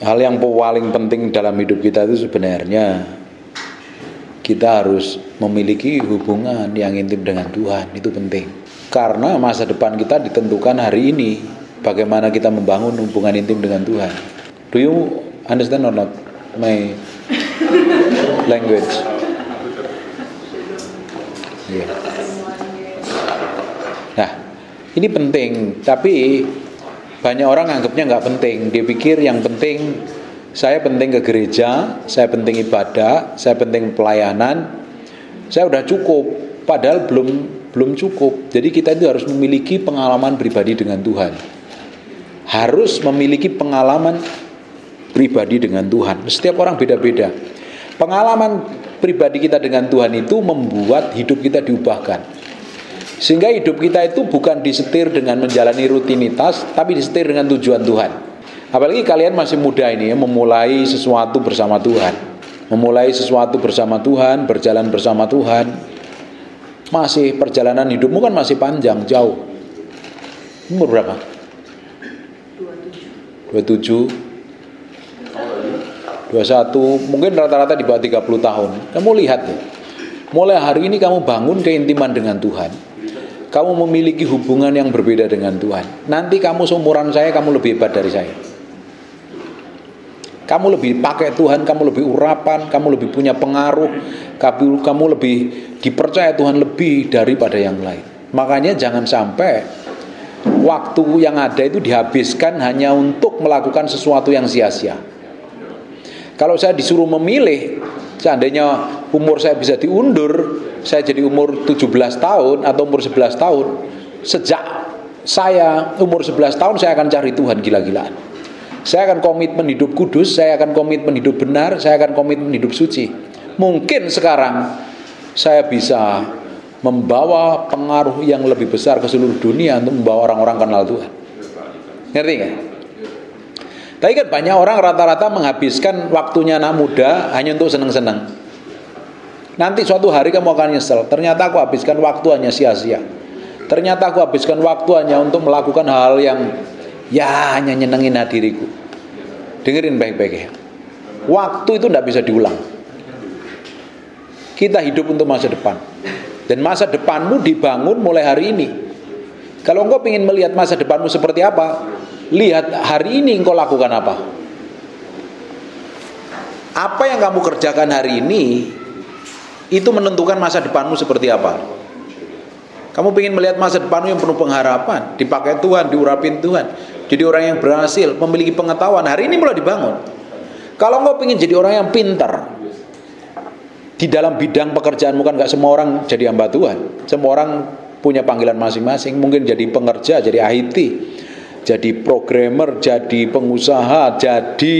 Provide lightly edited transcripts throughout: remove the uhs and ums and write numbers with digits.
Hal yang paling penting dalam hidup kita itu sebenarnya kita harus memiliki hubungan yang intim dengan Tuhan. Itu penting. Karena masa depan kita ditentukan hari ini. Bagaimana kita membangun hubungan intim dengan Tuhan. Do you understand or not my language? Yeah. Nah, ini penting. Tapi banyak orang anggapnya nggak penting. Dia pikir yang penting, saya penting ke gereja, saya penting ibadah, saya penting pelayanan, saya udah cukup. Padahal belum cukup. Jadi kita itu harus memiliki pengalaman pribadi dengan Tuhan. Harus memiliki pengalaman pribadi dengan Tuhan. Setiap orang beda-beda. Pengalaman pribadi kita dengan Tuhan itu membuat hidup kita diubahkan. Sehingga hidup kita itu bukan disetir dengan menjalani rutinitas, tapi disetir dengan tujuan Tuhan. Apalagi kalian masih muda ini ya, memulai sesuatu bersama Tuhan. Memulai sesuatu bersama Tuhan, berjalan bersama Tuhan. Masih perjalanan hidupmu kan masih panjang, jauh. Umur berapa? 27, 21, mungkin rata-rata di bawah 30 tahun. Kamu lihat ya, mulai hari ini kamu bangun keintiman dengan Tuhan. Kamu memiliki hubungan yang berbeda dengan Tuhan. Nanti kamu seumuran saya, kamu lebih hebat dari saya. Kamu lebih pakai Tuhan, kamu lebih urapan, kamu lebih punya pengaruh, kamu lebih dipercaya Tuhan lebih daripada yang lain. Makanya jangan sampai waktu yang ada itu dihabiskan hanya untuk melakukan sesuatu yang sia-sia. Kalau saya disuruh memilih, seandainya umur saya bisa diundur, saya jadi umur 17 tahun atau umur 11 tahun, sejak saya umur 11 tahun saya akan cari Tuhan gila-gilaan. Saya akan komitmen hidup kudus, saya akan komitmen hidup benar, saya akan komitmen hidup suci. Mungkin sekarang saya bisa membawa pengaruh yang lebih besar ke seluruh dunia untuk membawa orang-orang kenal Tuhan. Ngerti gak? Tapi kan banyak orang rata-rata menghabiskan waktunya anak muda hanya untuk senang-senang. Nanti suatu hari kamu akan nyesel. Ternyata aku habiskan waktu hanya sia-sia. Ternyata aku habiskan waktu hanya untuk melakukan hal yang ya hanya nyenengin diriku. Dengerin baik-baik ya. Waktu itu tidak bisa diulang. Kita hidup untuk masa depan. Dan masa depanmu dibangun mulai hari ini. Kalau engkau ingin melihat masa depanmu seperti apa, lihat hari ini engkau lakukan apa. Apa yang kamu kerjakan hari ini, itu menentukan masa depanmu seperti apa. Kamu ingin melihat masa depanmu yang penuh pengharapan, dipakai Tuhan, diurapin Tuhan, jadi orang yang berhasil, memiliki pengetahuan, hari ini mulai dibangun. Kalau engkau ingin jadi orang yang pintar, di dalam bidang pekerjaanmu kan gak semua orang jadi hamba Tuhan. Semua orang punya panggilan masing-masing. Mungkin jadi pengerja, jadi IT, jadi programmer, jadi pengusaha, jadi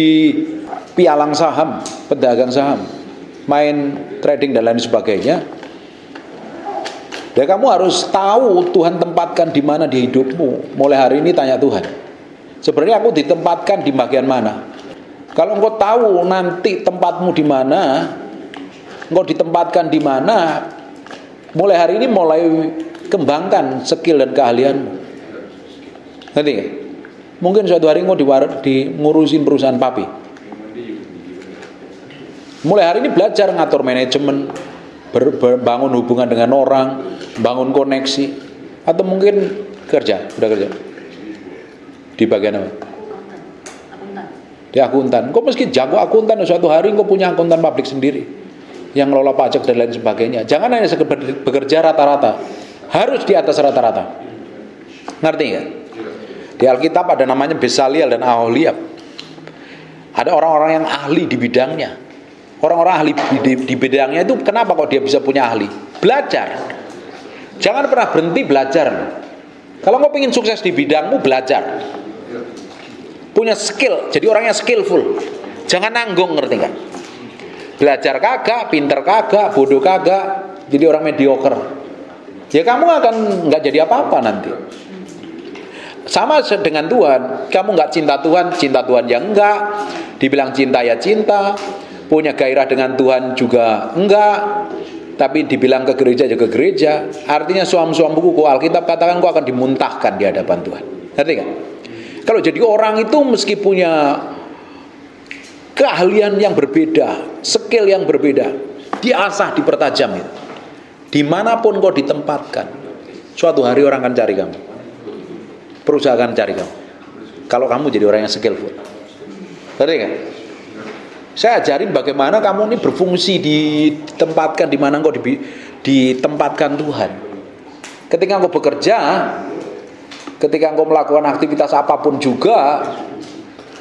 pialang saham, pedagang saham, main trading dan lain sebagainya. Dan kamu harus tahu Tuhan tempatkan di mana di hidupmu. Mulai hari ini tanya Tuhan, sebenarnya aku ditempatkan di bagian mana? Kalau engkau tahu nanti tempatmu di mana, engkau ditempatkan di mana, mulai hari ini mulai kembangkan skill dan keahlianmu. Ngerti gak? Mungkin suatu hari engkau ngurusin perusahaan papi. Mulai hari ini belajar ngatur manajemen, bangun hubungan dengan orang, bangun koneksi. Atau mungkin kerja, udah kerja di bagian apa? Di akuntan. Engkau meski jago akuntan, suatu hari engkau punya akuntan publik sendiri yang ngelola pajak dan lain sebagainya. Jangan hanya sekedar bekerja rata-rata, harus di atas rata-rata. Ngerti ya? Di Alkitab ada namanya Besaliel dan Aholiab. Ada orang-orang yang ahli di bidangnya. Orang-orang ahli di bidangnya itu kenapa kok dia bisa punya ahli? Belajar. Jangan pernah berhenti belajar. Kalau mau pengen sukses di bidangmu, belajar. Punya skill, jadi orang yang skillful. Jangan nanggung, ngerti gak? Belajar kagak, pinter kagak, bodoh kagak, jadi orang mediocre. Ya kamu akan nggak jadi apa-apa nanti. Sama dengan Tuhan, kamu nggak cinta Tuhan yang enggak. Dibilang cinta ya cinta, punya gairah dengan Tuhan juga enggak. Tapi dibilang ke gereja juga ke gereja. Artinya suam-suam buku Alkitab katakan kau akan dimuntahkan di hadapan Tuhan. Ngerti kan? Kalau jadi orang itu meski punya keahlian yang berbeda, skill yang berbeda, diasah, dipertajam itu. Dimanapun kau ditempatkan, suatu hari orang akan cari kamu, perusahaan akan cari kamu. Kalau kamu jadi orang yang skillful, ngerti kan? Saya ajarin bagaimana kamu ini berfungsi, ditempatkan di mana kau ditempatkan Tuhan. Ketika kau bekerja, ketika kau melakukan aktivitas apapun juga,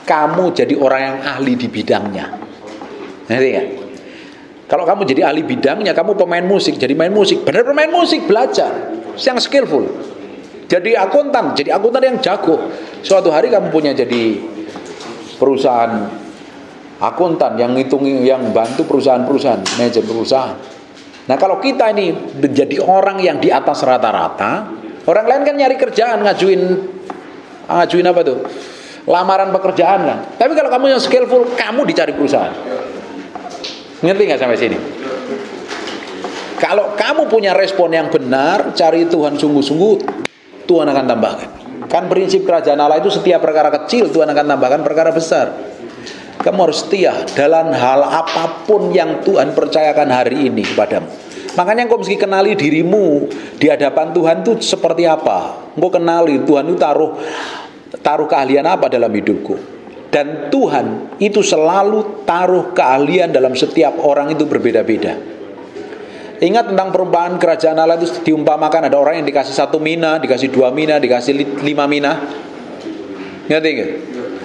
kamu jadi orang yang ahli di bidangnya. Ngerti kan? Kalau kamu jadi ahli bidangnya, kamu pemain musik, jadi main musik, benar pemain musik, belajar yang skillful. Jadi akuntan yang jago. Suatu hari kamu punya jadi perusahaan akuntan yang ngitungi, yang bantu perusahaan-perusahaan, manajer perusahaan. Nah, kalau kita ini menjadi orang yang di atas rata-rata, orang lain kan nyari kerjaan, ngajuin apa tuh? Lamaran pekerjaan kan. Tapi kalau kamu yang skillful, kamu dicari perusahaan. Ngerti nggak sampai sini? Kalau kamu punya respon yang benar, cari Tuhan sungguh-sungguh, Tuhan akan tambahkan. Kan prinsip kerajaan Allah itu setiap perkara kecil Tuhan akan tambahkan perkara besar. Kamu harus setia dalam hal apapun yang Tuhan percayakan hari ini kepadamu. Makanya engkau mesti kenali dirimu di hadapan Tuhan itu seperti apa. Engkau kenali Tuhan itu taruh keahlian apa dalam hidupku. Dan Tuhan itu selalu taruh keahlian dalam setiap orang itu berbeda-beda. Ingat tentang perumpamaan kerajaan Allah itu diumpamakan ada orang yang dikasih 1 mina, dikasih 2 mina, dikasih 5 mina. Ngerti nggak?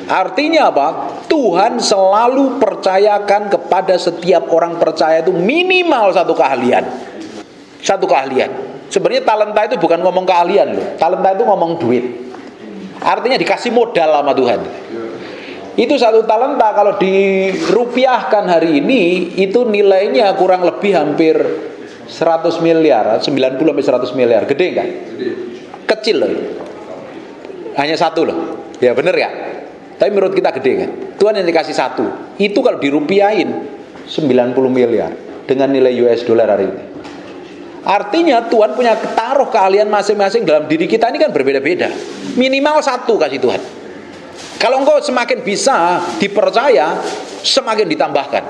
Artinya apa? Tuhan selalu percayakan kepada setiap orang percaya itu minimal satu keahlian. Satu keahlian. Sebenarnya talenta itu bukan ngomong keahlian loh. Talenta itu ngomong duit. Artinya dikasih modal sama Tuhan. Itu satu talenta kalau dirupiahkan hari ini itu nilainya kurang lebih hampir 100 miliar, 90 sampai 100 miliar. Gede kan? Kecil loh. Hanya satu loh. Ya bener ya? Tapi menurut kita gede kan? Tuhan yang dikasih satu. Itu kalau dirupiahin 90 miliar dengan nilai US dollar hari ini. Artinya Tuhan punya taruh keahlian masing-masing dalam diri kita ini kan berbeda-beda. Minimal satu kasih Tuhan. Kalau engkau semakin bisa dipercaya, semakin ditambahkan.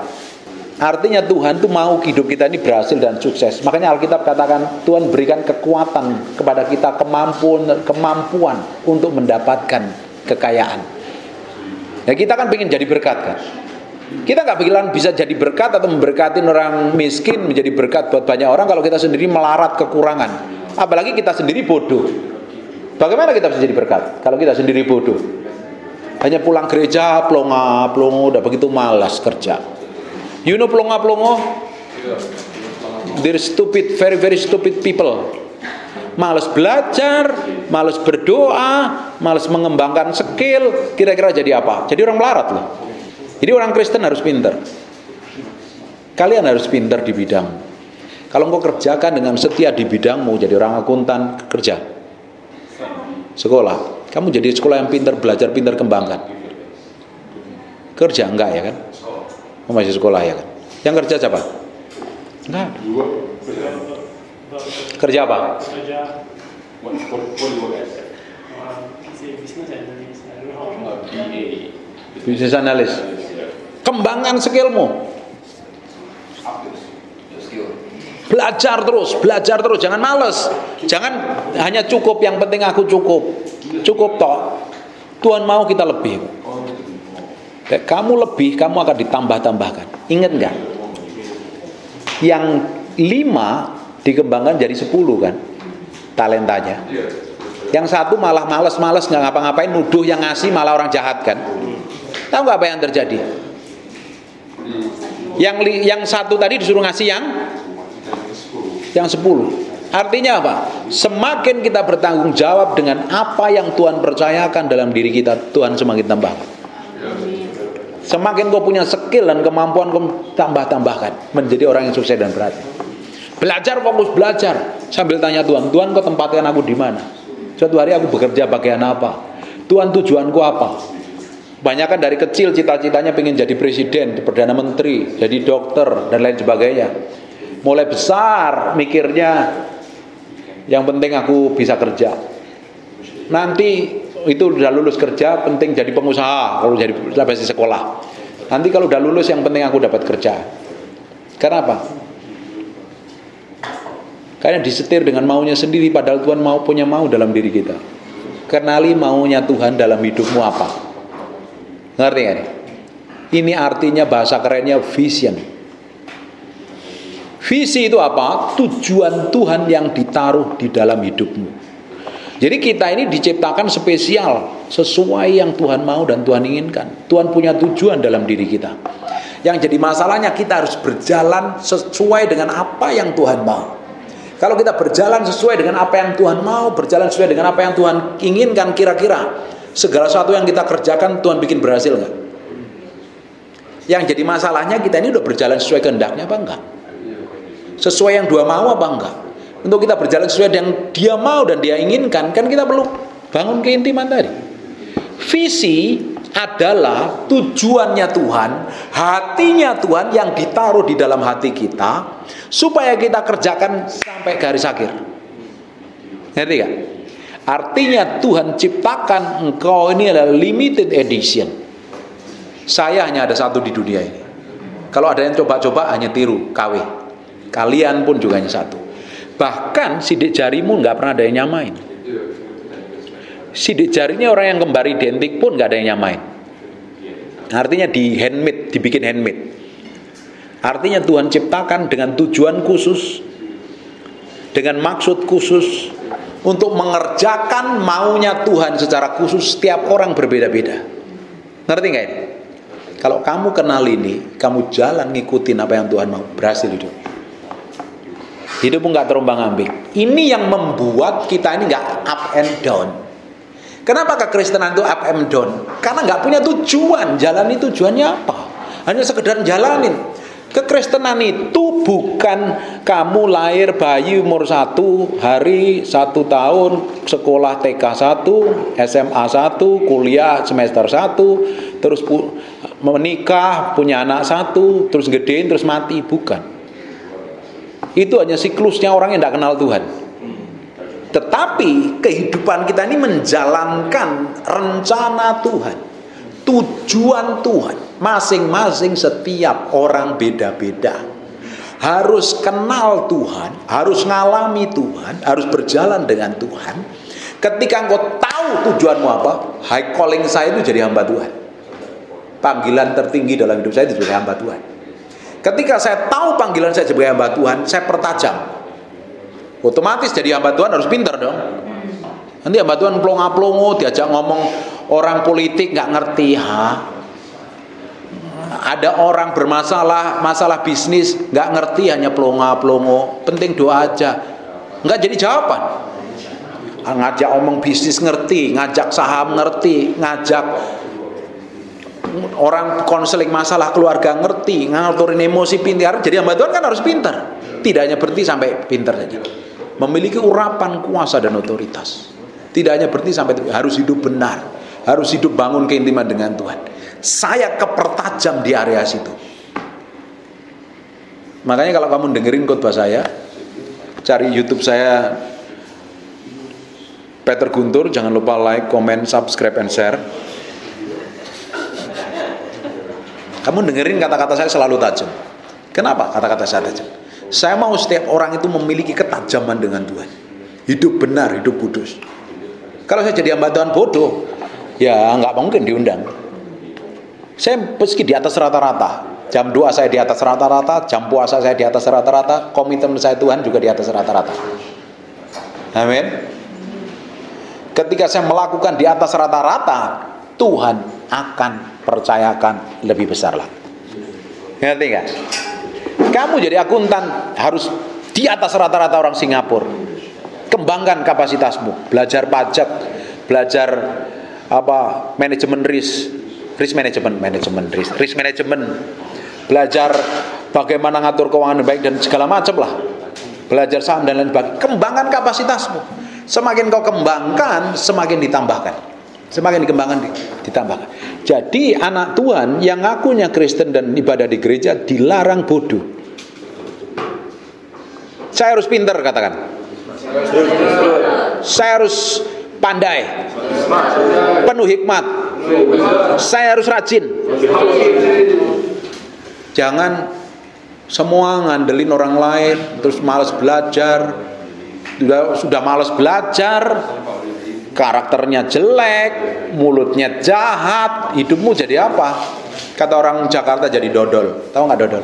Artinya Tuhan tuh mau hidup kita ini berhasil dan sukses. Makanya Alkitab katakan Tuhan berikan kekuatan kepada kita, kemampuan untuk mendapatkan kekayaan. Ya kita kan pengen jadi berkat kan. Kita nggak bilang bisa jadi berkat atau memberkati orang miskin menjadi berkat buat banyak orang kalau kita sendiri melarat kekurangan. Apalagi kita sendiri bodoh. Bagaimana kita bisa jadi berkat kalau kita sendiri bodoh? Hanya pulang gereja plonga-plongo, udah begitu malas kerja. You know plonga-plongo? They're stupid, very very stupid people. Malas belajar, malas berdoa, malas mengembangkan skill. Kira-kira jadi apa? Jadi orang melarat loh. Jadi orang Kristen harus pintar. Kalian harus pintar di bidang. Kalau engkau kerjakan dengan setia di bidangmu, jadi orang akuntan, kerja. Sekolah. Kamu jadi sekolah yang pintar, belajar pintar, kembangkan. Kerja enggak ya kan? Kamu masih sekolah ya kan? Yang kerja siapa? Enggak. Kerja apa? Business analyst. Kembangkan skillmu. Belajar terus, jangan males. Jangan hanya cukup, yang penting aku cukup. Cukup toh. Tuhan mau kita lebih. Kamu lebih, kamu akan ditambah-tambahkan. Ingat enggak? Yang 5 dikembangkan jadi 10 kan? Talentanya. Yang satu malah males-males, nggak ngapa-ngapain, nuduh yang ngasih malah orang jahat kan? Tahu nggak apa yang terjadi? Yang satu tadi disuruh ngasih yang 10. Artinya apa? Semakin kita bertanggung jawab dengan apa yang Tuhan percayakan dalam diri kita, Tuhan semakin tambah. Semakin kau punya skill dan kemampuan, kau tambah-tambahkan menjadi orang yang sukses dan berhasil. Belajar, fokus belajar sambil tanya Tuhan, Tuhan kau tempatkan aku di mana? Suatu hari aku bekerja bagian apa? Tuhan tujuanku apa? Banyak kan dari kecil cita-citanya pengen jadi presiden, perdana menteri, jadi dokter dan lain sebagainya. Mulai besar mikirnya yang penting aku bisa kerja. Nanti itu udah lulus kerja, penting jadi pengusaha kalau jadi habis sekolah. Nanti kalau udah lulus yang penting aku dapat kerja. Kenapa? Karena disetir dengan maunya sendiri, padahal Tuhan punya mau dalam diri kita. Kenali maunya Tuhan dalam hidupmu apa. Ngerti kan? Ini artinya bahasa kerennya vision. Visi itu apa? Tujuan Tuhan yang ditaruh di dalam hidupmu. Jadi kita ini diciptakan spesial, sesuai yang Tuhan mau dan Tuhan inginkan. Tuhan punya tujuan dalam diri kita. Yang jadi masalahnya kita harus berjalan sesuai dengan apa yang Tuhan mau. Kalau kita berjalan sesuai dengan apa yang Tuhan mau, berjalan sesuai dengan apa yang Tuhan inginkan, kira-kira segala sesuatu yang kita kerjakan Tuhan bikin berhasil nggak? Yang jadi masalahnya kita ini udah berjalan sesuai kehendaknya apa enggak? Sesuai yang Dia mau apa enggak? Untuk kita berjalan sesuai yang Dia mau dan Dia inginkan, kan kita perlu bangun keintiman tadi. Visi adalah tujuannya Tuhan, hatinya Tuhan yang ditaruh di dalam hati kita, supaya kita kerjakan sampai garis akhir. Ngerti gak? Artinya Tuhan ciptakan engkau ini adalah limited edition. Saya hanya ada satu di dunia ini. Kalau ada yang coba-coba hanya tiru, KW. Kalian pun juga hanya satu. Bahkan sidik jarimu gak pernah ada yang nyamain. Sidik jarinya orang yang kembar identik pun gak ada yang nyamain. Artinya dibikin handmade. Artinya Tuhan ciptakan dengan tujuan khusus, dengan maksud khusus, untuk mengerjakan maunya Tuhan secara khusus. Setiap orang berbeda-beda. Ngerti gak ini? Kalau kamu kenal ini, kamu jalan ngikutin apa yang Tuhan mau, berhasil hidup. Hidupmu gak terombang-ambing. Ini yang membuat kita ini gak up and down. Kenapa kekristenan itu up and down? Karena nggak punya tujuan. Jalani tujuannya apa? Hanya sekedar jalanin. Kekristenan itu bukan kamu lahir bayi umur 1 hari 1 tahun, sekolah TK 1, SMA 1, kuliah semester 1, terus menikah, punya anak 1, terus gedein, terus mati. Bukan. Itu hanya siklusnya orang yang tidak kenal Tuhan. Tetapi kehidupan kita ini menjalankan rencana Tuhan, tujuan Tuhan. Masing-masing setiap orang beda-beda. Harus kenal Tuhan, harus ngalami Tuhan, harus berjalan dengan Tuhan. Ketika engkau tahu tujuanmu apa, high calling saya itu jadi hamba Tuhan. Panggilan tertinggi dalam hidup saya itu jadi hamba Tuhan. Ketika saya tahu panggilan saya sebagai hamba Tuhan, saya pertajam. Otomatis jadi hamba Tuhan harus pintar dong. Nanti hamba Tuhan plonga-plongo, diajak ngomong orang politik nggak ngerti, ada orang bermasalah, masalah bisnis nggak ngerti, hanya plonga-plongo, penting doa aja, nggak jadi jawaban. Ngajak omong bisnis ngerti, ngajak saham ngerti, ngajak orang konseling masalah keluarga ngerti, ngaturin emosi pintar. Jadi hamba Tuhan kan harus pintar. Tidak hanya berhenti sampai pintar saja. Memiliki urapan kuasa dan otoritas. Tidak hanya berhenti sampai harus hidup benar, harus hidup bangun keintiman dengan Tuhan. Saya kepertajam di area situ. Makanya kalau kamu dengerin khotbah saya, cari YouTube saya Peter Guntur, jangan lupa like, comment, subscribe, and share. Kamu dengerin kata-kata saya selalu tajam. Kenapa kata-kata saya tajam? Saya mau setiap orang itu memiliki ketajaman dengan Tuhan. Hidup benar, hidup kudus. Kalau saya jadi hamba Tuhan bodoh, ya nggak mungkin diundang. Saya meski di atas rata-rata. Jam 2 saya di atas rata-rata, jam puasa saya di atas rata-rata, komitmen saya Tuhan juga di atas rata-rata. Amin. Ketika saya melakukan di atas rata-rata, Tuhan akan percayakan lebih besar lagi. Ngerti gak? Kamu jadi akuntan harus di atas rata-rata orang Singapura. Kembangkan kapasitasmu, belajar pajak, belajar manajemen risk management, belajar bagaimana ngatur keuangan baik dan segala macam lah. Belajar saham dan lain sebagainya. Kembangkan kapasitasmu. Semakin kau kembangkan, semakin ditambahkan. Semakin dikembangkan, ditambahkan. Jadi anak Tuhan yang ngakunya Kristen dan ibadah di gereja dilarang bodoh. Saya harus pintar, katakan. Saya harus pandai, penuh hikmat. Saya harus rajin. Jangan semua ngandelin orang lain, terus malas belajar. Sudah malas belajar, karakternya jelek, mulutnya jahat, hidupmu jadi apa? Kata orang Jakarta jadi dodol. Tahu nggak dodol?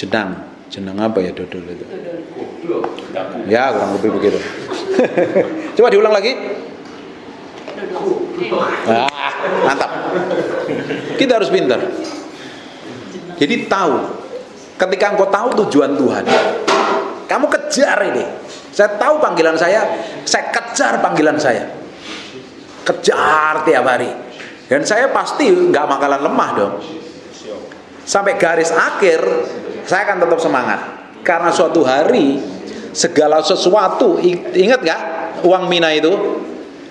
Jenang apa ya dodol itu? Ya kurang lebih begitu. Coba diulang lagi. Mantap. Kita harus pintar. Jadi tahu. Ketika engkau tahu tujuan Tuhan, kamu kejar ini. Saya tahu panggilan saya kejar panggilan saya. Kejar tiap hari. Dan saya pasti nggak bakalan lemah dong. Sampai garis akhir, saya akan tetap semangat. Karena suatu hari, segala sesuatu, ingat nggak uang mina itu?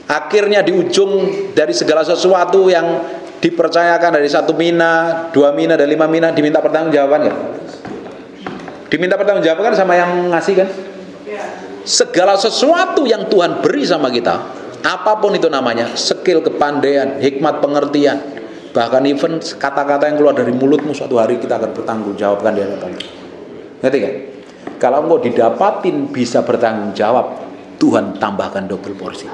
Akhirnya di ujung dari segala sesuatu yang dipercayakan dari 1 mina, 2 mina, dan 5 mina, diminta pertanggungjawaban nggak? Diminta pertanggungjawaban sama yang ngasih kan? Segala sesuatu yang Tuhan beri sama kita, apapun itu namanya, skill, kepandaian, hikmat, pengertian, bahkan even kata-kata yang keluar dari mulutmu, suatu hari kita akan bertanggung jawabkan di hadapan Tuhan. Ngerti kan? Kalau engkau didapatin bisa bertanggung jawab, Tuhan tambahkan double porsi.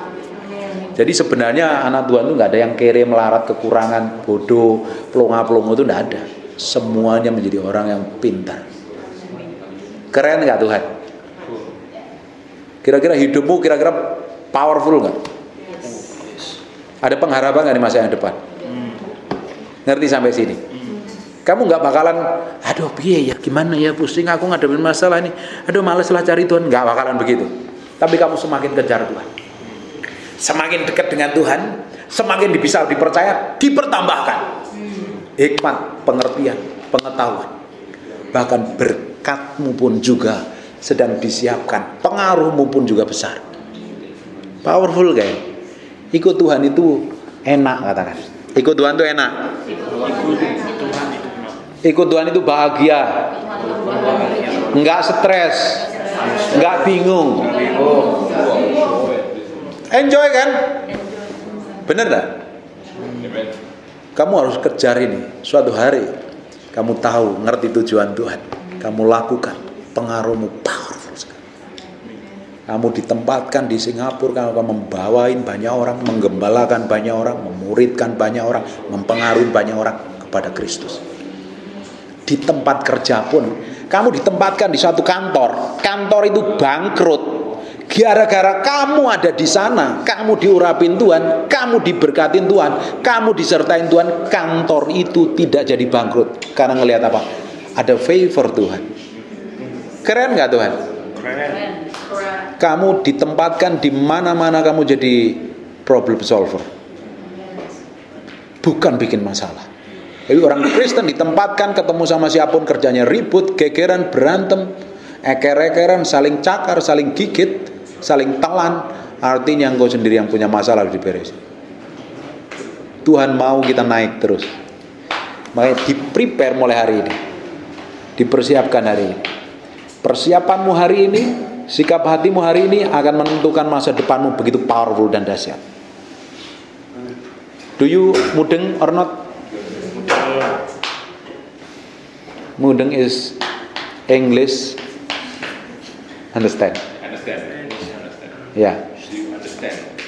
Jadi sebenarnya anak Tuhan itu nggak ada yang kere, melarat, kekurangan, bodoh, pelongo-pelongo, itu nggak ada. Semuanya menjadi orang yang pintar. Keren nggak Tuhan? Kira-kira hidupmu kira-kira powerful nggak? Ada pengharapan nggak di masa yang depan? Ngerti sampai sini? Kamu nggak bakalan, aduh piye ya, gimana ya, pusing aku ngadepin masalah ini, aduh males lah cari Tuhan, nggak bakalan begitu. Tapi kamu semakin kejar Tuhan, semakin dekat dengan Tuhan, semakin bisa dipercaya, dipertambahkan hikmat, pengertian, pengetahuan, bahkan berkatmu pun juga sedang disiapkan, pengaruhmu pun juga besar. Powerful guys. Ikut Tuhan itu enak, katakan. Ikut Tuhan itu enak. Ikut Tuhan itu bahagia, enggak stres, enggak bingung, enjoy kan? Bener tak? Kamu harus kejar ini. Suatu hari kamu tahu, ngerti tujuan Tuhan, kamu lakukan, pengaruhmu powerful sekali. Kamu ditempatkan di Singapura, kamu membawain banyak orang, menggembalakan banyak orang, memuridkan banyak orang, mempengaruhi banyak orang kepada Kristus. Di tempat kerja pun, kamu ditempatkan di suatu kantor itu bangkrut. Gara-gara kamu ada di sana, kamu diurapin Tuhan, kamu diberkatin Tuhan, kamu disertain Tuhan, kantor itu tidak jadi bangkrut. Karena ngelihat apa? Ada favor Tuhan. Keren nggak Tuhan? Keren. Kamu ditempatkan di mana-mana, kamu jadi problem solver, bukan bikin masalah. Jadi orang Kristen ditempatkan ketemu sama siapapun, kerjanya ribut, gegeran, berantem, eker-ekeran, saling cakar, saling gigit, saling telan. Artinya engkau sendiri yang punya masalah harus diberesin. Tuhan mau kita naik terus. Makanya di-prepare mulai hari ini, dipersiapkan hari ini. Persiapanmu hari ini, sikap hatimu hari ini akan menentukan masa depanmu begitu powerful dan dahsyat. Do you mudeng or not? Mudeng is English understand. Ya.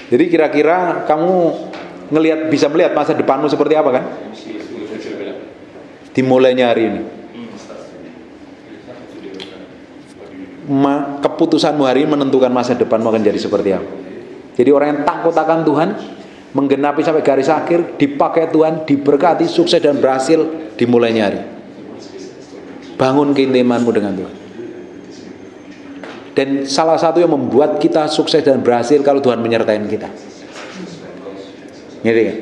Jadi kira-kira kamu bisa melihat masa depanmu seperti apa kan? Dimulainya hari ini. Keputusanmu hari ini menentukan masa depanmu akan jadi seperti apa. Jadi orang yang takut akan Tuhan, menggenapi sampai garis akhir, dipakai Tuhan, diberkati, sukses dan berhasil dimulainya hari. Bangun keintimanmu dengan Tuhan. Dan salah satu yang membuat kita sukses dan berhasil kalau Tuhan menyertai kita. Ngerti kan?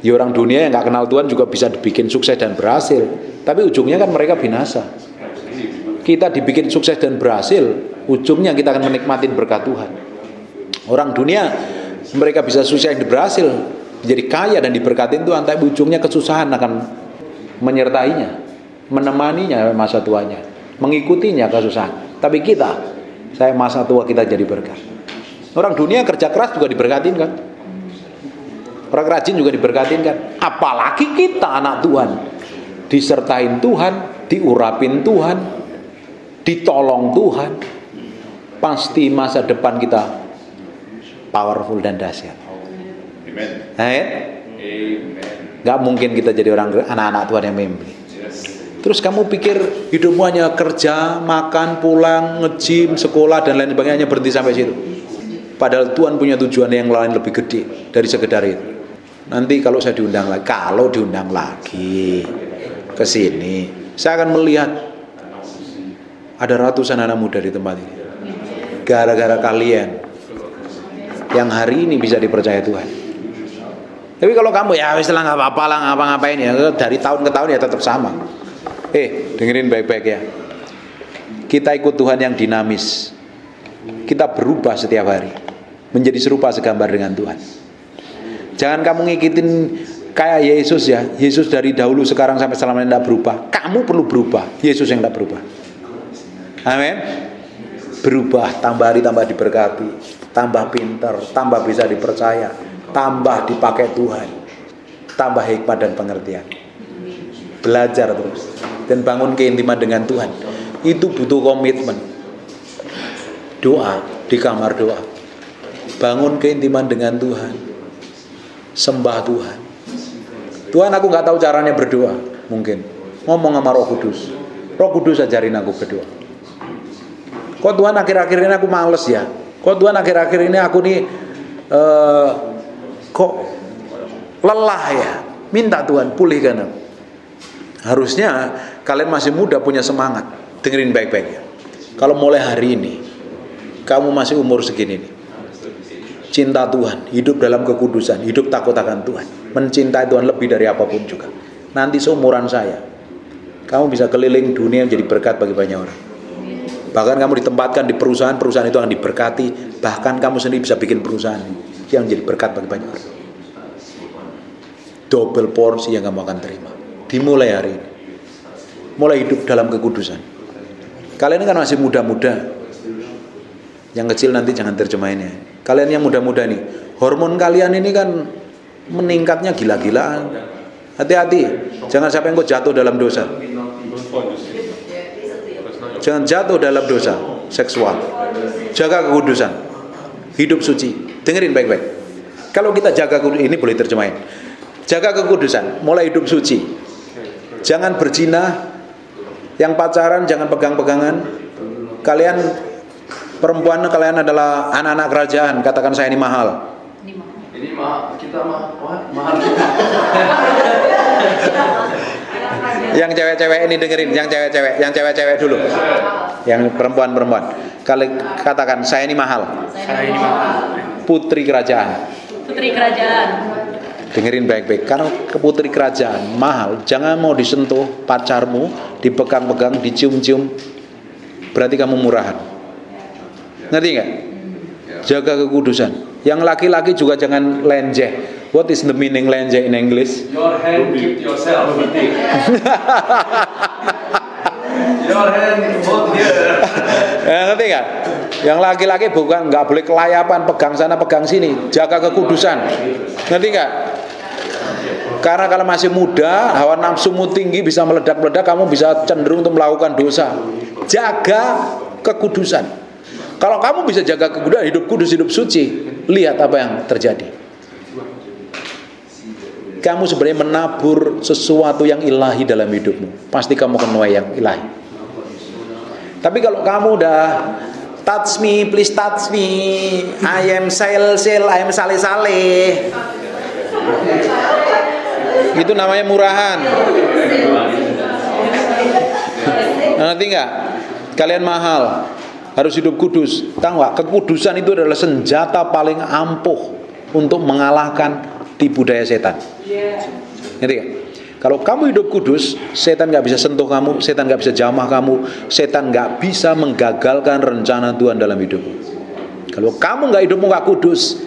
Ya orang dunia yang gak kenal Tuhan juga bisa dibikin sukses dan berhasil, tapi ujungnya kan mereka binasa. Kita dibikin sukses dan berhasil, ujungnya kita akan menikmati berkat Tuhan. Orang dunia mereka bisa sukses dan berhasil, menjadi kaya dan diberkatin Tuhan, tapi ujungnya kesusahan akan menyertainya, menemaninya masa tuanya, mengikutinya kesusahan. Tapi saya masa tua kita jadi berkat. Orang dunia kerja keras juga diberkatin kan. Orang rajin juga diberkatin kan. Apalagi kita anak Tuhan, disertain Tuhan, diurapin Tuhan, ditolong Tuhan, pasti masa depan kita powerful dan dahsyat. Amin. Gak mungkin kita jadi orang anak-anak Tuhan yang mimpi. Terus kamu pikir hidupmu hanya kerja, makan, pulang, nge-gym, sekolah dan lain sebagainya berhenti sampai situ. Padahal Tuhan punya tujuan yang lain lebih gede dari sekedar itu. Nanti kalau diundang lagi ke sini, saya akan melihat ada ratusan anak muda di tempat ini. Gara-gara kalian yang hari ini bisa dipercaya Tuhan. Tapi kalau kamu ya istilah nggak apa-apa lah, ngapa-ngapain ya, dari tahun ke tahun ya tetap sama. Dengerin baik-baik ya. Kita ikut Tuhan yang dinamis. Kita berubah setiap hari menjadi serupa segambar dengan Tuhan. Jangan kamu ngikutin kayak Yesus ya. Yesus dari dahulu sekarang sampai selamanya tidak berubah. Kamu perlu berubah. Yesus yang tidak berubah. Amin. Berubah, tambah hari tambah diberkati, tambah pintar, tambah bisa dipercaya, tambah dipakai Tuhan, tambah hikmat dan pengertian. Belajar terus dan bangun keintiman dengan Tuhan. Itu butuh komitmen. Doa di kamar doa. Bangun keintiman dengan Tuhan. Sembah Tuhan. Tuhan, aku nggak tahu caranya berdoa. Mungkin ngomong sama Roh Kudus. Roh Kudus ajarin aku berdoa. Kok Tuhan akhir-akhir ini aku males ya? Kok Tuhan akhir-akhir ini aku nih kok lelah ya? Minta Tuhan pulihkan aku. Harusnya kalian masih muda punya semangat. Dengerin baik-baik ya. Kalau mulai hari ini kamu masih umur segini nih, cinta Tuhan, hidup dalam kekudusan, hidup takut akan Tuhan, mencintai Tuhan lebih dari apapun juga. Nanti seumuran saya, kamu bisa keliling dunia menjadi berkat bagi banyak orang. Bahkan kamu ditempatkan di perusahaan-perusahaan itu akan diberkati. Bahkan kamu sendiri bisa bikin perusahaan yang menjadi berkat bagi banyak orang. Double porsi yang kamu akan terima. Dimulai hari ini. Mulai hidup dalam kekudusan. Kalian kan masih muda-muda. Yang kecil nanti jangan terjemahinnya. Kalian yang muda-muda nih, hormon kalian ini kan meningkatnya gila-gilaan. Hati-hati, jangan sampai engkau jatuh dalam dosa. Jangan jatuh dalam dosa seksual. Jaga kekudusan. Hidup suci. Dengerin baik-baik. Kalau kita jaga kekudusan, ini boleh terjemahin. Jaga kekudusan, mulai hidup suci. Jangan berzina. Yang pacaran jangan pegang-pegangan. Kalian perempuan, kalian adalah anak-anak kerajaan. Katakan saya ini mahal. Ini mahal, kita mahal kita. Yang cewek-cewek ini dengerin, yang cewek-cewek dulu. Yang perempuan-perempuan. Katakan saya ini mahal. Saya ini mahal. Putri kerajaan. Putri kerajaan. Dengerin baik-baik. Karena ke putri kerajaan mahal, jangan mau disentuh pacarmu, dipegang-pegang, dicium-cium. Berarti kamu murahan. Ngerti nggak? Jaga kekudusan. Yang laki-laki juga jangan lenjeh. What is the meaning lenjeh in English? Your hand keep yourself. Your hand hold here. Ngerti nggak? Yang laki-laki bukan nggak boleh kelayapan, pegang sana pegang sini. Jaga kekudusan. Ngerti nggak? Karena kalau masih muda, hawa nafsumu tinggi bisa meledak-meledak, kamu bisa cenderung untuk melakukan dosa. Jaga kekudusan. Kalau kamu bisa jaga kekudusan, hidup kudus, hidup suci, lihat apa yang terjadi. Kamu sebenarnya menabur sesuatu yang ilahi dalam hidupmu. Pasti kamu menuai yang ilahi. Tapi kalau kamu udah touch me, please touch me, I am sale, I am sale. Itu namanya murahan. Ngerti nggak? Kalian mahal, harus hidup kudus. Tahu nggak? Kekudusan itu adalah senjata paling ampuh untuk mengalahkan tipu daya setan. Ngerti nggak? Kalau kamu hidup kudus, setan nggak bisa sentuh kamu, setan nggak bisa jamah kamu, setan nggak bisa menggagalkan rencana Tuhan dalam hidupmu. Kalau kamu hidupmu nggak kudus,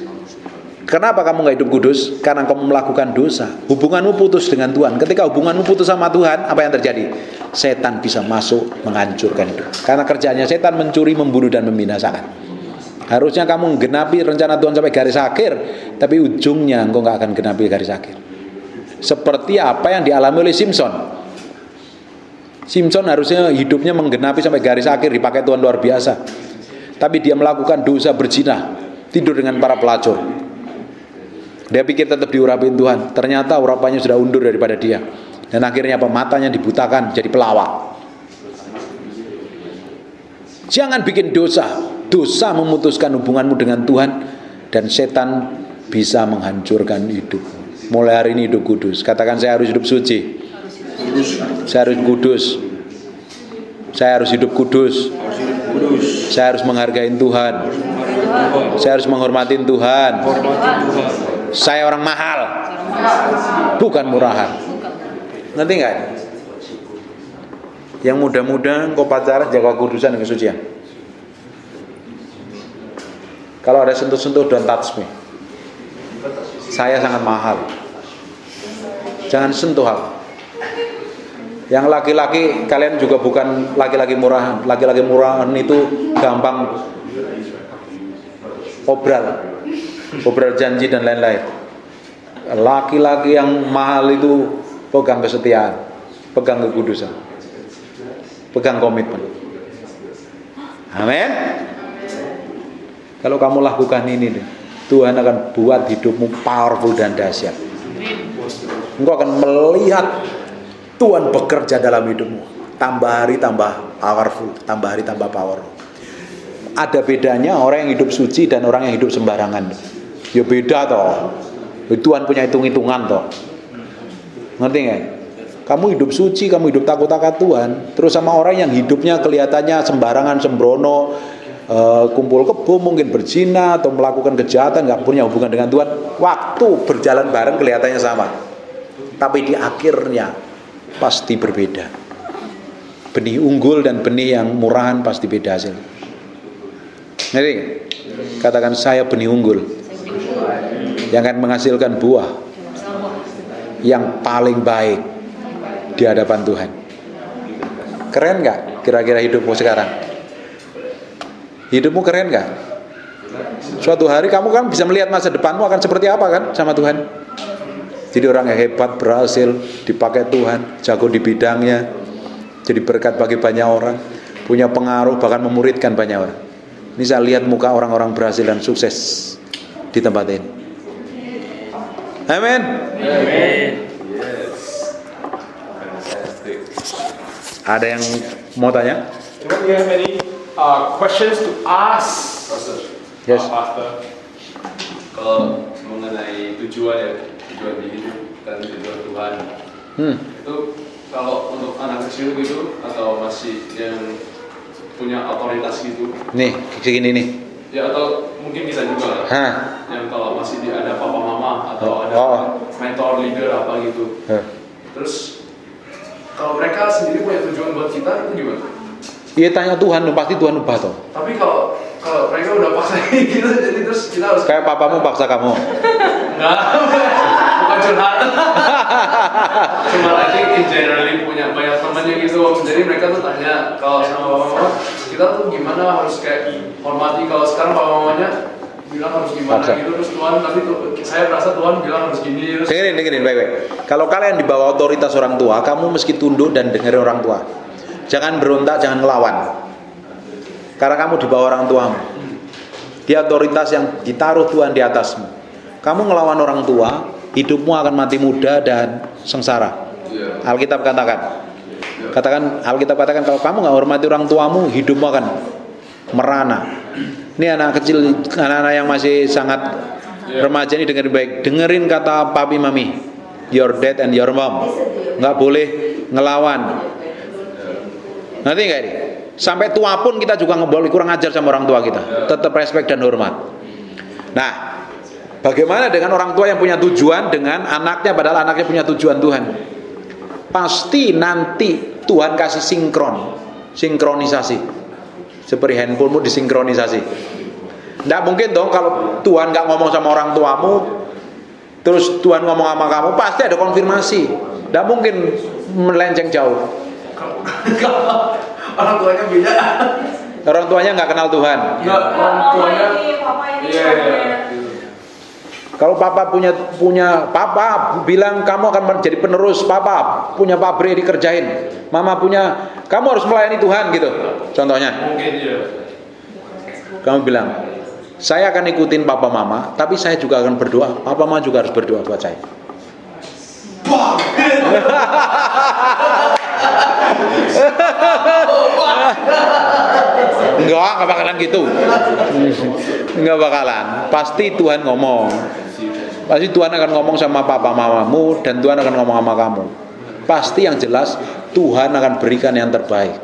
kenapa kamu nggak hidup kudus? Karena kamu melakukan dosa. Hubunganmu putus dengan Tuhan. Ketika hubunganmu putus sama Tuhan, apa yang terjadi? Setan bisa masuk menghancurkan itu. Karena kerjaannya setan mencuri, membunuh dan membinasakan. Harusnya kamu menggenapi rencana Tuhan sampai garis akhir, tapi ujungnya engkau nggak akan genapi garis akhir. Seperti apa yang dialami oleh Simpson. Simpson harusnya hidupnya menggenapi sampai garis akhir, dipakai Tuhan luar biasa. Tapi dia melakukan dosa berzina, tidur dengan para pelacur. Dia pikir tetap diurapin Tuhan, ternyata urapannya sudah undur daripada dia. Dan akhirnya apa? Matanya dibutakan jadi pelawak. Jangan bikin dosa. Dosa memutuskan hubunganmu dengan Tuhan, dan setan bisa menghancurkan hidup. Mulai hari ini hidup kudus. Katakan, saya harus hidup suci. Saya harus kudus. Saya harus hidup kudus. Saya harus menghargai Tuhan. Saya harus menghormati Tuhan. Saya orang mahal, bukan murahan. Ngerti nggak? Yang muda-muda kau pacaran, jaga kudusan dan kesucian. Kalau ada sentuh-sentuh, don't touch me. Saya sangat mahal. Jangan sentuh aku. Yang laki-laki, kalian juga bukan laki-laki murahan. Laki-laki murahan itu gampang obral janji dan lain-lain. Laki-laki yang mahal itu pegang kesetiaan, pegang kekudusan, pegang komitmen. Amin. Kalau kamu lakukan ini, Tuhan akan buat hidupmu powerful dan dahsyat. Engkau akan melihat Tuhan bekerja dalam hidupmu. Tambah hari tambah powerful, tambah hari tambah power. Ada bedanya orang yang hidup suci dan orang yang hidup sembarangan. Ya beda toh. Tuhan punya hitung-hitungan toh. Ngerti nggak? Kamu hidup suci, kamu hidup takut-takut Tuhan. Terus sama orang yang hidupnya kelihatannya sembarangan, sembrono, kumpul kebo, mungkin berzina atau melakukan kejahatan, nggak punya hubungan dengan Tuhan. Waktu berjalan bareng kelihatannya sama, tapi di akhirnya pasti berbeda. Benih unggul dan benih yang murahan pasti beda hasil. Jadi katakan, saya benih unggul yang akan menghasilkan buah yang paling baik di hadapan Tuhan. Keren nggak kira-kira hidupmu sekarang? Hidupmu keren gak? Suatu hari kamu kan bisa melihat masa depanmu akan seperti apa kan sama Tuhan. Jadi orang yang hebat, berhasil, dipakai Tuhan, jago di bidangnya, jadi berkat bagi banyak orang, punya pengaruh, bahkan memuridkan banyak orang. Ini saya lihat muka orang-orang berhasil dan sukses di tempat ini. Amin. Amin. Ada yang mau tanya? Do you have any questions to ask? Yes. Pastor. Kalau mengenai tujuan di hidup dan tujuan Tuhan, itu kalau untuk anak kecil gitu atau masih yang punya otoritas gitu? Nih, segini nih. Ya, atau mungkin bisa juga yang kalau masih ada papa mama atau ada mentor leader apa gitu. Terus kalau mereka sendiri punya tujuan buat kita, itu gimana? Iya, tanya Tuhan, pasti Tuhan ubah toh. Tapi kalau mereka udah paksa gitu, jadi terus kita harus kayak papamu paksa kamu. Enggak, bukan curhat. Cuma I think in generally punya banyak temannya gitu. Jadi mereka tuh tanya kalau sama mama, kita tuh gimana harus kayak hormati. Kalau sekarang papa mamanya bilang harus gimana gitu, terus Tuhan nanti tuh saya merasa Tuhan bilang harus gini. Terus dengerin baik-baik. Kalau kalian di bawah otoritas orang tua, kamu mesti tunduk dan dengerin orang tua. Jangan berontak, jangan ngelawan. Karena kamu di bawah orang tuamu. Dia otoritas yang ditaruh Tuhan di atasmu. Kamu ngelawan orang tua, hidupmu akan mati muda dan sengsara. Alkitab katakan kalau kamu nggak hormati orang tuamu, hidupmu akan merana. Ini anak kecil, anak-anak yang masih sangat remaja ini dengerin baik. Dengerin kata papi mami, your dad and your mom. Nggak boleh ngelawan. Nanti nggak ini? Sampai tua pun kita juga nggak boleh kurang ajar sama orang tua kita. Tetap respect dan hormat. Nah, bagaimana dengan orang tua yang punya tujuan dengan anaknya, padahal anaknya punya tujuan Tuhan? Pasti nanti Tuhan kasih sinkronisasi. Seperti handphonemu disinkronisasi. Nggak mungkin dong kalau Tuhan nggak ngomong sama orang tuamu, terus Tuhan ngomong sama kamu, pasti ada konfirmasi. Nggak mungkin melenceng jauh. kalau orang tuanya beda. Orang tuanya nggak kenal Tuhan. Nggak, orang tuanya. Papa ini Iya. Kalau papa punya papa bilang kamu akan menjadi penerus, papa punya pabrik dikerjain, mama punya kamu harus melayani Tuhan gitu. Contohnya, Mungkin ya. kamu bilang saya akan ikutin papa mama, tapi saya juga akan berdoa. Papa mama juga harus berdoa buat saya. Enggak bakalan gitu. Enggak bakalan. Pasti Tuhan ngomong. Pasti Tuhan akan ngomong sama papa mamamu dan Tuhan akan ngomong sama kamu. Pasti yang jelas Tuhan akan berikan yang terbaik.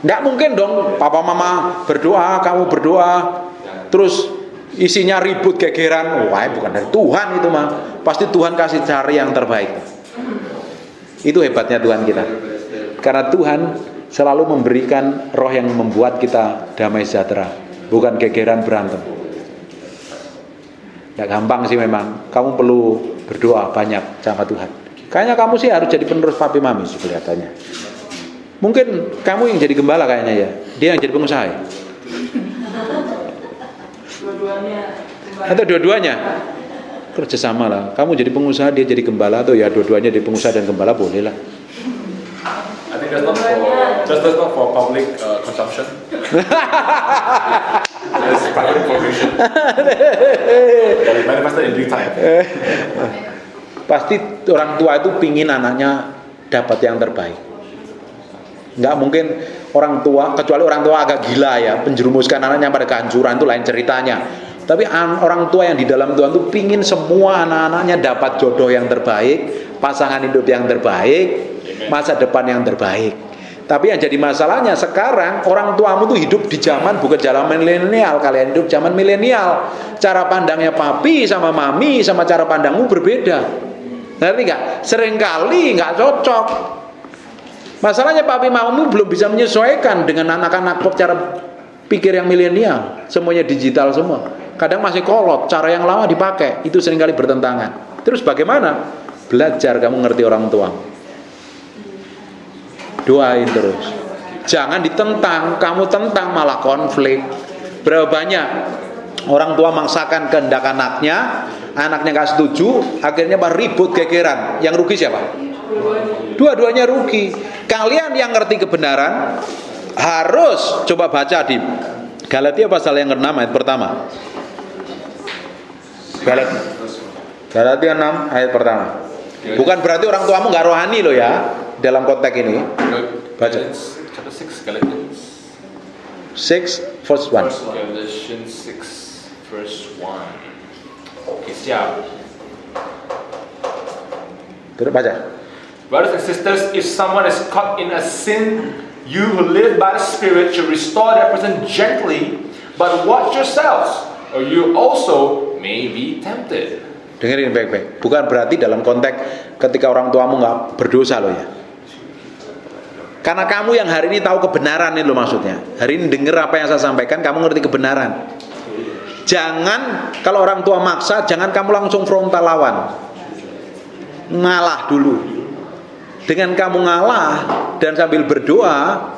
Enggak mungkin dong papa mama berdoa, kamu berdoa, terus isinya ribut gegeran. Wah, bukan dari Tuhan itu mah. Pasti Tuhan kasih cari yang terbaik. Itu hebatnya Tuhan kita. Karena Tuhan selalu memberikan roh yang membuat kita damai sejahtera, bukan gegeran berantem. Ya gampang sih memang. Kamu perlu berdoa banyak sama Tuhan. Kayaknya kamu sih harus jadi penerus papi mami sih kelihatannya. Mungkin kamu yang jadi gembala kayaknya ya. Dia yang jadi pengusaha ya? Atau dua-duanya? Kerjasama lah. Kamu jadi pengusaha, dia jadi gembala, atau ya dua-duanya jadi pengusaha dan gembala, boleh lah. I think that's not for public consumption. That's private information. Manifested in due time. Pasti orang tua itu pingin anaknya dapat yang terbaik. Nggak mungkin orang tua, kecuali orang tua agak gila ya, penjerumuskan anaknya pada kehancuran, itu lain ceritanya. Tapi orang tua yang di dalam Tuhan itu pingin semua anak-anaknya dapat jodoh yang terbaik, pasangan hidup yang terbaik, masa depan yang terbaik. Tapi yang jadi masalahnya sekarang orang tuamu tuh hidup di zaman bukan zaman milenial, kalian hidup zaman milenial. Cara pandangnya papi sama mami sama cara pandangmu berbeda. Ngerti nggak? Seringkali nggak cocok. Masalahnya papi mamamu belum bisa menyesuaikan dengan anak-anak cara pikir yang milenial. Semuanya digital semua. Kadang masih kolot, cara yang lama dipakai. Itu seringkali bertentangan. Terus bagaimana? Belajar kamu ngerti orang tua. Doain terus. Jangan ditentang, kamu tentang malah konflik. Berapa banyak orang tua maksakan kehendak anaknya gak setuju, akhirnya ribut gegeran. Yang rugi siapa? Dua-duanya rugi. Kalian yang ngerti kebenaran harus coba baca di Galatia pasal yang ke-6 ayat pertama. Galatia 6 ayat pertama. Bukan berarti orang tuamu gak rohani loh ya dalam konteks ini. Baca. Chapter 6, Galatians. 6 verse 1. Galatians 6 verse 1. Oke, siap. Terus baca. Brothers and sisters, if someone is caught in a sin, you who live by the Spirit should restore that person gently, but watch yourselves, or you also may be tempted. Dengerin baik-baik. Bukan berarti dalam konteks ketika orang tuamu nggak berdosa loh ya. Karena kamu yang hari ini tahu kebenaran ini loh maksudnya. Hari ini dengar apa yang saya sampaikan, kamu ngerti kebenaran. Jangan kalau orang tua maksa, jangan kamu langsung frontal lawan. Ngalah dulu. Dengan kamu ngalah dan sambil berdoa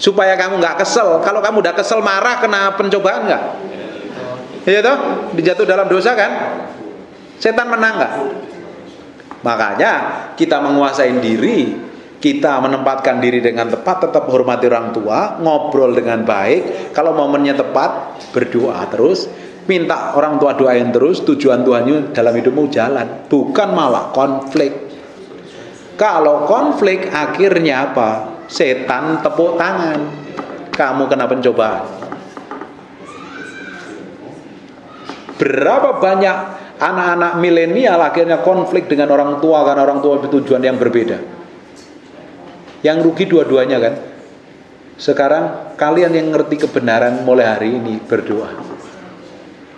supaya kamu nggak kesel. Kalau kamu udah kesel marah kena pencobaan nggak? Iya toh? Dijatuh dalam dosa kan? Setan menang nggak? Makanya kita menguasai diri, kita menempatkan diri dengan tepat, tetap hormati orang tua, ngobrol dengan baik. Kalau momennya tepat, berdoa terus, minta orang tua doain terus. Tujuan Tuhannya dalam hidupmu jalan, bukan malah konflik. Kalau konflik akhirnya apa? Setan tepuk tangan, kamu kena pencobaan. Berapa banyak anak-anak milenial akhirnya konflik dengan orang tua karena orang tua bertujuan yang berbeda. Yang rugi dua-duanya kan. Sekarang kalian yang ngerti kebenaran mulai hari ini berdoa.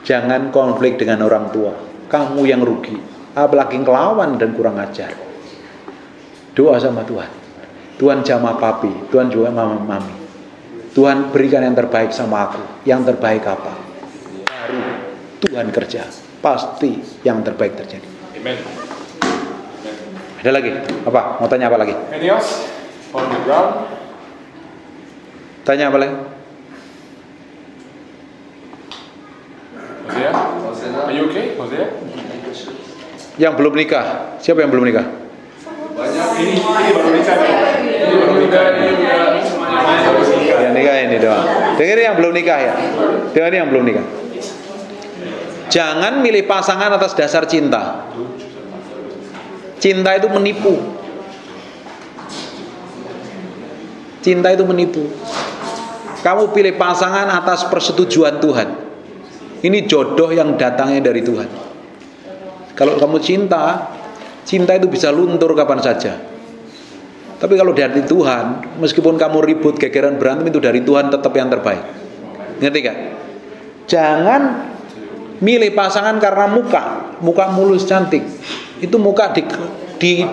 Jangan konflik dengan orang tua. Kamu yang rugi. Apalagi ngelawan dan kurang ajar. Doa sama Tuhan. Tuhan jamah papi, Tuhan juga mama mami. Tuhan berikan yang terbaik sama aku. Yang terbaik apa? Baru Tuhan kerja. Pasti yang terbaik terjadi. Amen. Ada lagi? Apa? Mau tanya apa lagi? Anything else? On the ground? Tanya apa lagi? Hosea? Are you okay? Hosea? Yang belum nikah. Siapa yang belum nikah? Banyak Ini baru nikah. Ini baru nikah. Yang nikah ini doang. Dengerin yang belum nikah ya. Dengerin yang belum nikah. Jangan milih pasangan atas dasar cinta. Cinta itu menipu. Cinta itu menipu. Kamu pilih pasangan atas persetujuan Tuhan. Ini jodoh yang datangnya dari Tuhan. Kalau kamu cinta, cinta itu bisa luntur kapan saja. Tapi kalau dari Tuhan, meskipun kamu ribut, gegeran, berantem, itu dari Tuhan tetap yang terbaik. Ngerti gak? Jangan milih pasangan karena muka mulus cantik. Itu muka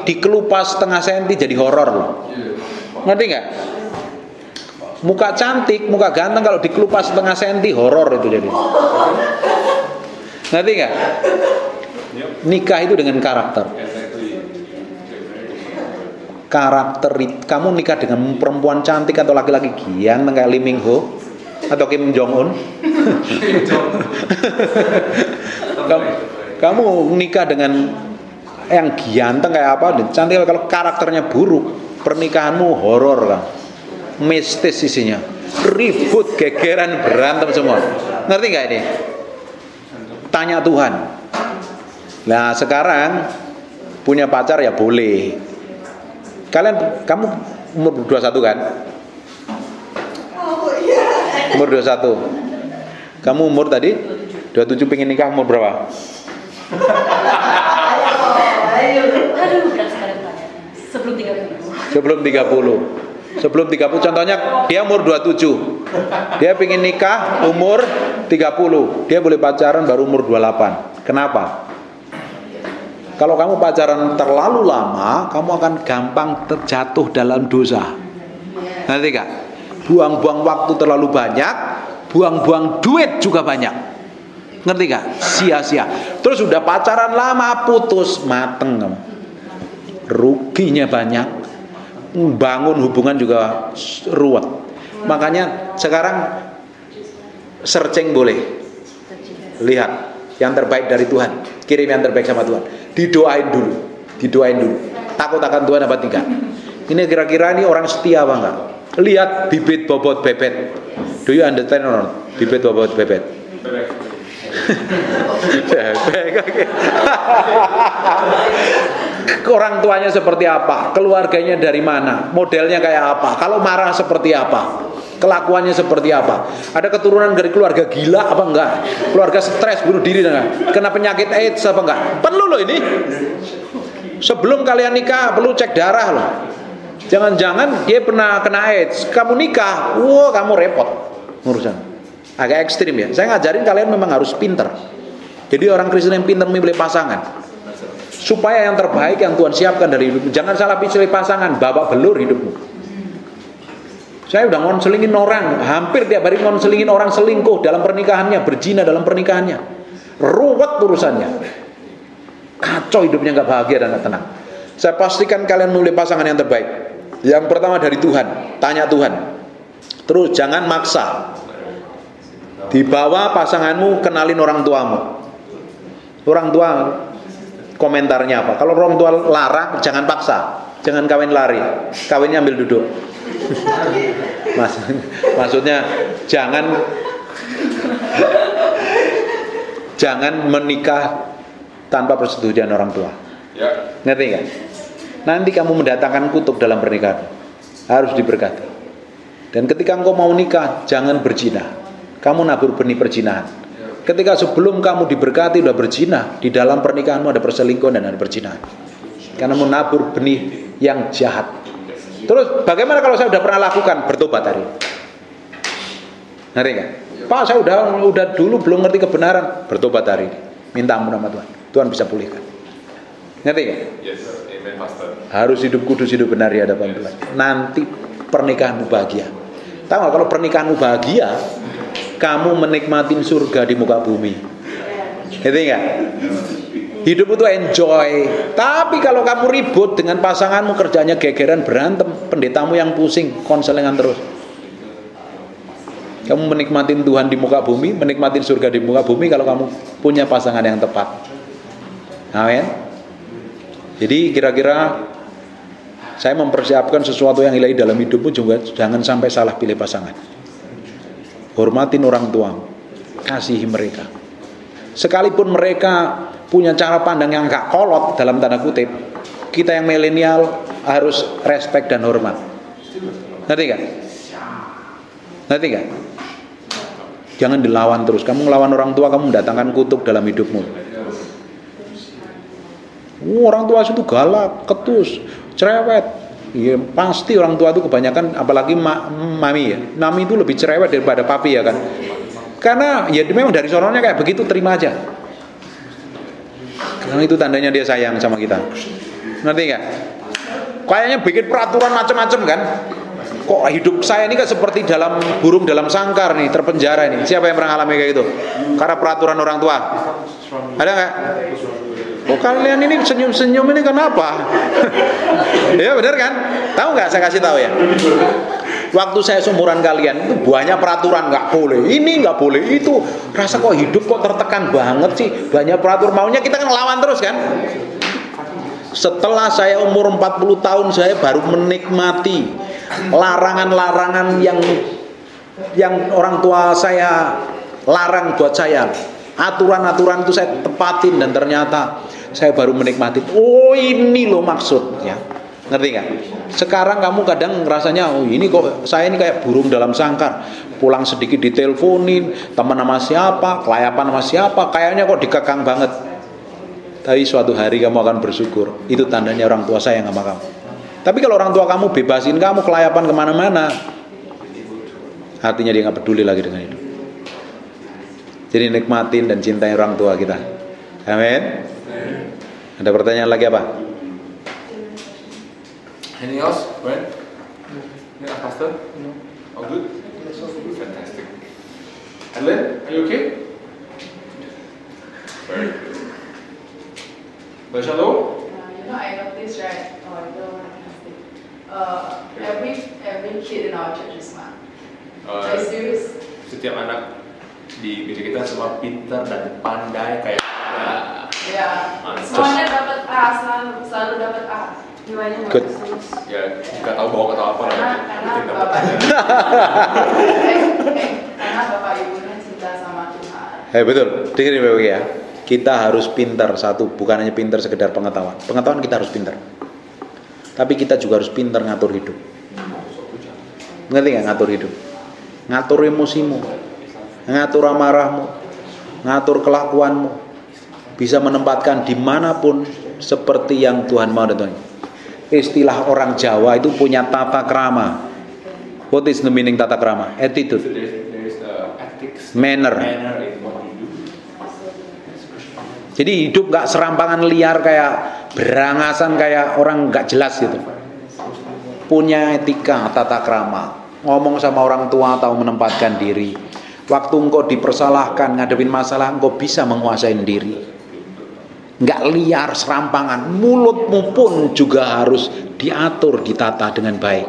dikelupas setengah senti jadi horor loh. Ngerti gak? Muka cantik, muka ganteng kalau dikelupas setengah senti horor itu jadi. Ngerti gak? Nikah itu dengan karakter. Kamu nikah dengan perempuan cantik atau laki-laki ganteng kayak Lee Min Ho atau Kim Jong Un. Kamu nikah dengan yang ganteng kayak apa, cantik, kalau karakternya buruk, pernikahanmu horor kan. Mistis isinya, ribut, gegeran, berantem semua. Ngerti gak ini? Tanya Tuhan. Nah sekarang punya pacar ya boleh. Kamu umur 21 kan? Umur 21. Kamu umur tadi 27, pengen nikah umur berapa? Sebelum 30. Sebelum 30, contohnya dia umur 27. Dia pengen nikah umur 30. Dia boleh pacaran baru umur 28. Kenapa? Kalau kamu pacaran terlalu lama, kamu akan gampang terjatuh dalam dosa. Nanti gak? Buang-buang waktu terlalu banyak, buang-buang duit juga banyak. Ngerti gak? Sia-sia. Terus udah pacaran lama, putus, mateng kamu. Ruginya banyak. Bangun hubungan juga ruwet. Makanya sekarang searching boleh. Lihat yang terbaik dari Tuhan. Kirim yang terbaik sama Tuhan. Didoain dulu. Takut akan Tuhan apa tidak? Ini kira-kira ini orang setia apa enggak? Lihat bibit bobot bebet. Do you understand or not? Bibit bobot bebet. Orang tuanya seperti apa, keluarganya dari mana, modelnya kayak apa, kalau marah seperti apa, kelakuannya seperti apa, ada keturunan dari keluarga gila apa enggak, keluarga stres bunuh diri enggak, kena penyakit AIDS apa enggak, perlu loh ini. Sebelum kalian nikah perlu cek darah loh. Jangan-jangan dia pernah kena AIDS, kamu nikah, kamu repot urusan. Agak ekstrim ya. Saya ngajarin kalian memang harus pinter. Jadi orang Kristen yang pinter memilih pasangan, supaya yang terbaik yang Tuhan siapkan dari hidupmu. Jangan salah pilih pasangan, babak belur hidupmu. Saya udah ngonselingin orang, hampir tiap hari ngonselingin orang selingkuh dalam pernikahannya, berzina dalam pernikahannya. Ruwet urusannya. Kacau hidupnya, gak bahagia dan gak tenang. Saya pastikan kalian memilih pasangan yang terbaik. Yang pertama dari Tuhan, tanya Tuhan. Terus jangan maksa. Dibawa pasanganmu, kenalin orang tuamu. Orang tua komentarnya apa? Kalau orang tua larang, jangan paksa. Jangan kawin lari. Kawinnya ambil duduk. Maksudnya jangan menikah tanpa persetujuan orang tua. Ngerti gak? Nanti kamu mendatangkan kutuk dalam pernikahan. Harus diberkati. Dan ketika engkau mau nikah, jangan berzina. Kamu nabur benih perzinahan. Ketika sebelum kamu diberkati udah berzina, di dalam pernikahanmu ada perselingkuhan dan ada perzinahan. Karena menabur benih yang jahat. Terus bagaimana kalau saya udah pernah lakukan? Bertobat hari ini. Ngerti gak? Pak, saya udah dulu belum ngerti kebenaran. Bertobat hari ini. Minta ampun sama Tuhan. Tuhan bisa pulihkan. Ngerti gak? Yes, amen, Pastor. Harus hidup kudus, hidup benar di hadapan Tuhan. Nanti pernikahanmu bahagia. Tahu gak, kalau pernikahanmu bahagia, kamu menikmatin surga di muka bumi. Ngerti gak? Hidup itu enjoy. Tapi kalau kamu ribut dengan pasanganmu, kerjanya gegeran, berantem, pendetamu yang pusing, konselingan terus. Kamu menikmatin Tuhan di muka bumi, menikmatin surga di muka bumi kalau kamu punya pasangan yang tepat. Amin. Jadi kira-kira saya mempersiapkan sesuatu yang ilahi dalam hidupmu juga jangan sampai salah pilih pasangan. Hormatin orang tua, kasihi mereka. Sekalipun mereka punya cara pandang yang gak kolot dalam tanda kutip, kita yang milenial harus respect dan hormat. Ngerti gak? Ngerti gak? Jangan dilawan terus. Kamu ngelawan orang tua, kamu mendatangkan kutuk dalam hidupmu. Orang tua itu galak, ketus, cerewet. Ya, pasti orang tua itu kebanyakan, apalagi mami ya. Mami itu lebih cerewet daripada papi ya kan. Karena ya memang dari sononya kayak begitu, terima aja. Karena itu tandanya dia sayang sama kita. Ngerti gak? Kayaknya bikin peraturan macam-macam kan. Kok hidup saya ini kan seperti dalam burung dalam sangkar nih, terpenjara ini. Siapa yang pernah alami kayak gitu? Karena peraturan orang tua. Ada nggak? Kok kalian ini senyum-senyum ini kenapa? Ya benar kan? Tahu nggak? Saya kasih tahu ya. Waktu saya seumuran kalian itu banyak peraturan, nggak boleh ini, nggak boleh itu. Rasa kok hidup kok tertekan banget sih. Banyak peraturan, maunya kita kan lawan terus kan. Setelah saya umur 40 tahun saya baru menikmati larangan-larangan yang orang tua saya larang buat saya. Aturan-aturan itu saya tepatin dan ternyata saya baru menikmati. Oh ini loh maksudnya. Ngerti gak? Sekarang kamu kadang rasanya, oh ini kok saya ini kayak burung dalam sangkar. Pulang sedikit diteleponin, teman sama siapa, kelayapan sama siapa, kayaknya kok dikekang banget. Tapi suatu hari kamu akan bersyukur. Itu tandanya orang tua sayang sama kamu. Tapi kalau orang tua kamu bebasin kamu kelayapan kemana-mana, artinya dia gak peduli lagi dengan itu. Jadi nikmatin dan cintai orang tua kita. Amin. Ada pertanyaan lagi apa? Anything else? Right? Yeah, Pastor? No. All good? Fantastic. Adeline, are you okay? Very good. Bashalo? I noticed, right? Every kid in our church is smart. Are you serious? Setiap anak di gereja kita semua pintar dan pandai kayak Ya, semuanya dapat A, selalu dapat A. Nilainya Good. ya nggak tahu bawa atau apa lah. Karena bapak ibunya cinta sama Tuhan. Betul. Dengerin Bapak ya. Kita harus pintar satu, bukan hanya pintar sekedar pengetahuan. Pengetahuan kita harus pintar. Tapi kita juga harus pintar ngatur hidup. Ngerti gak ngatur hidup? Ngatur emosimu, ngatur amarahmu, ngatur kelakuanmu, bisa menempatkan dimanapun seperti yang Tuhan mau dan Tuhan. Istilah orang Jawa itu punya tata krama. What is the meaning tata krama? Attitude, manner. Jadi hidup gak serampangan liar kayak berangasan kayak orang gak jelas gitu. Punya etika, tata krama. Ngomong sama orang tua tahu menempatkan diri. Waktu engkau dipersalahkan, ngadepin masalah, engkau bisa menguasai diri. Nggak liar, serampangan. Mulutmu pun juga harus diatur, ditata dengan baik.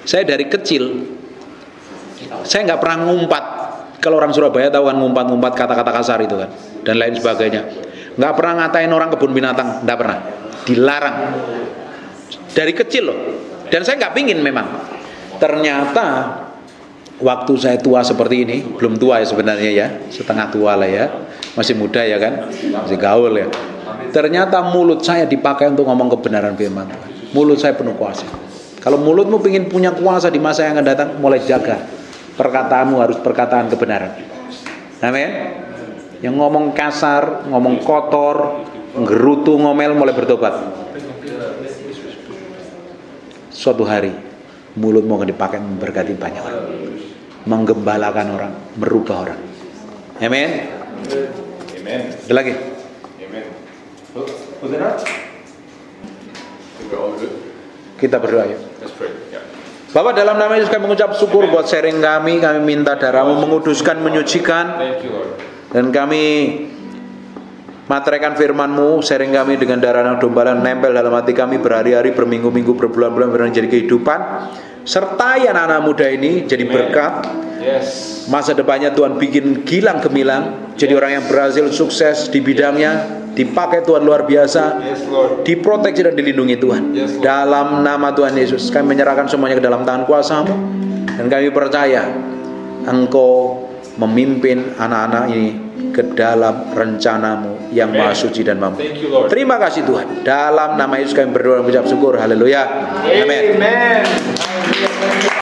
Saya dari kecil, saya nggak pernah ngumpat. Kalau orang Surabaya tahu kan ngumpat-ngumpat kata-kata kasar itu kan, dan lain sebagainya. Nggak pernah ngatain orang kebun binatang, nggak pernah. Dilarang. Dari kecil loh. Dan saya nggak pingin memang. Ternyata waktu saya tua seperti ini, belum tua ya sebenarnya ya, setengah tua lah ya, masih muda ya kan, masih gaul ya. Ternyata mulut saya dipakai untuk ngomong kebenaran firman Tuhan. Mulut saya penuh kuasa. Kalau mulutmu ingin punya kuasa di masa yang akan datang, mulai jaga. Perkataanmu harus perkataan kebenaran. Amin. Yang ngomong kasar, ngomong kotor, ngerutu, ngomel, mulai bertobat. Suatu hari mulutmu akan dipakai memberkati banyak orang, menggembalakan orang, merubah orang. Amin. Amen. Ada lagi? Amen. Benar? Kita berdoa yuk. Let's pray. Yeah. Bapak, dalam nama Yesus kami mengucap syukur buat sharing kami. Kami minta darah-Mu menguduskan, menyucikan. Thank you, Lord. Dan kami materaikan firman-Mu, sharing kami dengan darah anak domba dan nempel dalam hati kami berhari-hari, berminggu-minggu, berbulan-bulan, menjadi kehidupan. Sertai anak-anak muda ini jadi berkat. Yes. Masa depannya Tuhan bikin gilang gemilang, jadi orang yang berhasil sukses di bidangnya, dipakai Tuhan luar biasa, Yes, Lord. diproteksi dan dilindungi Tuhan. Yes, Lord. Dalam nama Tuhan Yesus, kami menyerahkan semuanya ke dalam tangan kuasa-Mu, dan kami percaya Engkau memimpin anak-anak ini ke dalam rencana-Mu yang Amen. maha suci dan mampu. Thank you, Lord. Terima kasih Tuhan. Dalam nama Yesus kami berdoa dan mengucap syukur. Haleluya. Amin. Amen.